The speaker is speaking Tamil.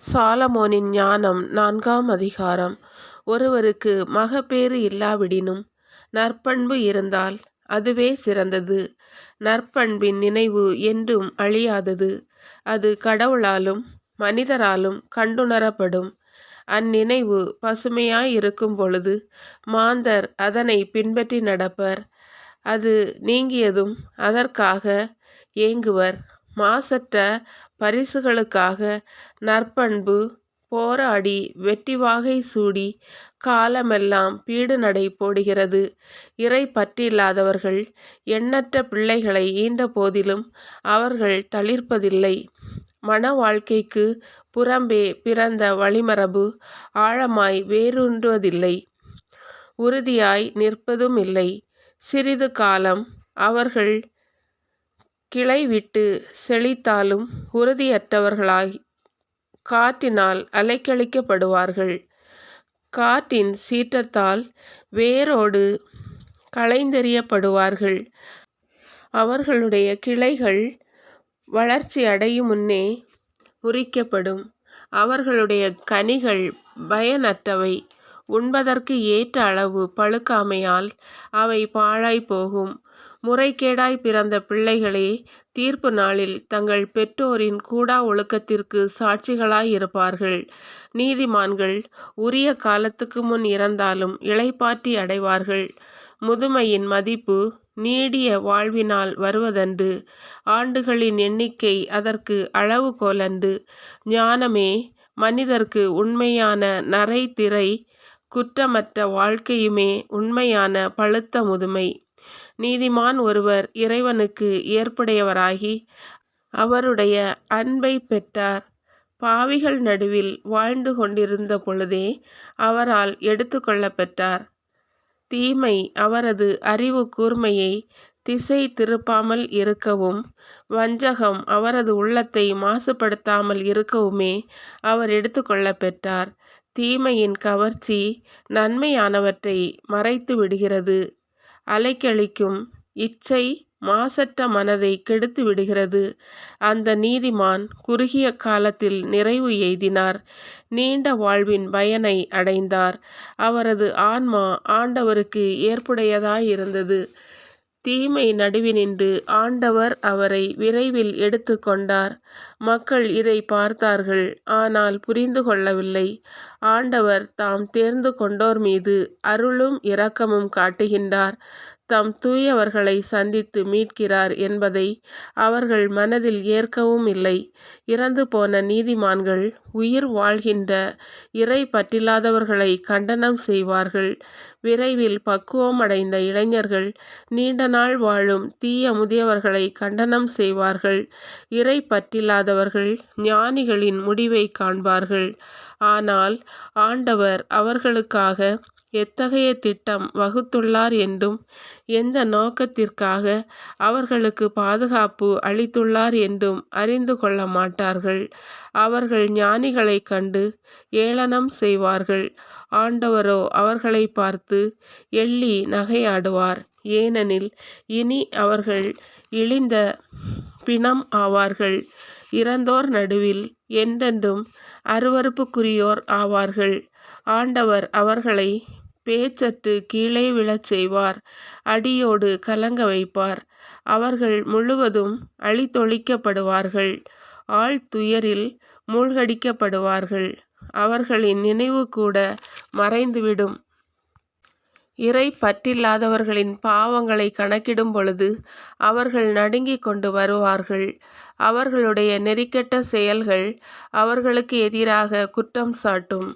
சாலமோனின் ஞானம் 4ஆம் அதிகாரம். ஒருவருக்கு மகப்பேறு இல்லாவிடினும் நற்பண்பு இருந்தால் அதுவே சிறந்தது. நற்பண்பின் நினைவு என்றும் அழியாதது. அது கடவுளாலும் மனிதராலும் கண்டுணரப்படும். அந்நினைவு பசுமையாயிருக்கும் பொழுது மாந்தர் அதனை பின்பற்றி நடப்பர். அது நீங்கியதும் அதற்காக ஏங்குவர். மாசற்ற பரிசுகளுக்காக நற்பண்பு போராடி வெற்றிவாகை சூடி காலமெல்லாம் பீடுநடை போடுகிறது. இறை பற்றில்லாதவர்கள் எண்ணற்ற பிள்ளைகளை ஈன்ற போதிலும் அவர்கள் தளிர்ப்பதில்லை. மன வாழ்க்கைக்கு புறம்பே பிறந்த வழிமரபு ஆழமாய் வேரூன்றுவதில்லை, உறுதியாய் நிற்பதுமில்லை. சிறிது காலம் அவர்கள் கிளைவிட்டு செழித்தாலும் உறுதியற்றவர்களாய் காற்றினால் அலைக்கழிக்கப்படுவார்கள். காற்றின் சீற்றத்தால் வேரோடு களைந்தெறியப்படுவார்கள். அவர்களுடைய கிளைகள் வளர்ச்சி அடையும் முன்னே முறிக்கப்படும். அவர்களுடைய கனிகள் பயனற்றவை. உண்பதற்கு ஏற்ற அளவு பழுக்காமையால் அவை பாழாய் போகும். முறைகேடாய் பிறந்த பிள்ளைகளே தீர்ப்பு நாளில் தங்கள் பெற்றோரின் கூடா ஒழுக்கத்திற்கு சாட்சிகளாய் இருப்பார்கள். நீதிமான்கள் உரிய காலத்துக்கு முன் இறந்தாலும் இளைப்பாற்றி அடைவார்கள். முதுமையின் மதிப்பு நீடிய வாழ்வினால் வருவதன்று. ஆண்டுகளின் எண்ணிக்கை அதற்கு அளவுகோலன்று. ஞானமே மனிதர்க்கு உண்மையான நரை திரை, குற்றமற்ற வாழ்க்கையுமே உண்மையான பழுத்த முதுமை. நீதிமான் ஒருவர் இறைவனுக்கு ஏற்புடையவராகி அவருடைய அன்பை பெற்றார். பாவிகள் நடுவில் வாழ்ந்து கொண்டிருந்த பொழுதே அவரால் எடுத்து கொள்ளப்பெற்றார். தீமை அவரது அறிவு கூர்மையை திசை திருப்பாமல் இருக்கவும், வஞ்சகம் அவரது உள்ளத்தை மாசுபடுத்தாமல் இருக்கவுமே அவர் எடுத்து கொள்ளப்பெற்றார். தீமையின் கவர்ச்சி நன்மையானவற்றை மறைத்து விடுகிறது. அலைக்கழிக்கும் இச்சை மாசற்ற மனதை கெடுத்து விடுகிறது. அந்த நீதிமான் குறுகிய காலத்தில் நிறைவு எய்தினார், நீண்ட வாழ்வின் பயனை அடைந்தார். அவரது ஆன்மா ஆண்டவருக்கு ஏற்புடையதாயிருந்தது. தீமை நடுவினின்று ஆண்டவர் அவரை விரைவில் எடுத்து கொண்டார். மக்கள் இதை பார்த்தார்கள், ஆனால் புரிந்து கொள்ளவில்லை. ஆண்டவர் தாம் தேர்ந்து கொண்டோர் மீது அருளும் இரக்கமும் காட்டுகின்றார். தம் தூயவர்களை சந்தித்து மீட்கிறார் என்பதை அவர்கள் மனதில் ஏற்கவும் இல்லை. இறந்து போன நீதிமான்கள் உயிர் வாழ்கின்ற இறை பற்றில்லாதவர்களை கண்டனம் செய்வார்கள். விரைவில் பக்குவமடைந்த இளைஞர்கள் நீண்ட நாள் வாழும் தீய முதியவர்களை கண்டனம் செய்வார்கள். இறை பற்றில்லாதவர்கள் ஞானிகளின் முடிவை காண்பார்கள். ஆனால் ஆண்டவர் அவர்களுக்காக எத்தகைய திட்டம் வகுத்துள்ளார் என்றும் எந்த நோக்கத்திற்காக அவர்களுக்கு பாதுகாப்பு அளித்துள்ளார் என்றும் அறிந்து கொள்ள மாட்டார்கள். அவர்கள் ஞானிகளைக் கண்டு ஏளனம் செய்வார்கள். ஆண்டவரோ அவர்களை பார்த்து எள்ளி நகையாடுவார். ஏனெனில் இனி அவர்கள் இழிந்த பிணம் ஆவார்கள். இறந்தோர் நடுவில் என்றென்றும் அருவருப்புக்குரியோர் ஆவார்கள். ஆண்டவர் அவர்களை பேச்சற்று கீழே விழச் செய்வார், அடியோடு கலங்க வைப்பார். அவர்கள் முழுவதும் அழித்தொழிக்கப்படுவார்கள், ஆழ்துயரில் மூழ்கடிக்கப்படுவார்கள். அவர்களின் நினைவு கூட மறைந்துவிடும். இறை பற்றில்லாதவர்களின் பாவங்களை கணக்கிடும் பொழுது அவர்கள் நடுங்கிக் கொண்டு வருவார்கள். அவர்களுடைய நெறிகெட்ட செயல்கள் அவர்களுக்கு எதிராக குற்றம் சாட்டும்.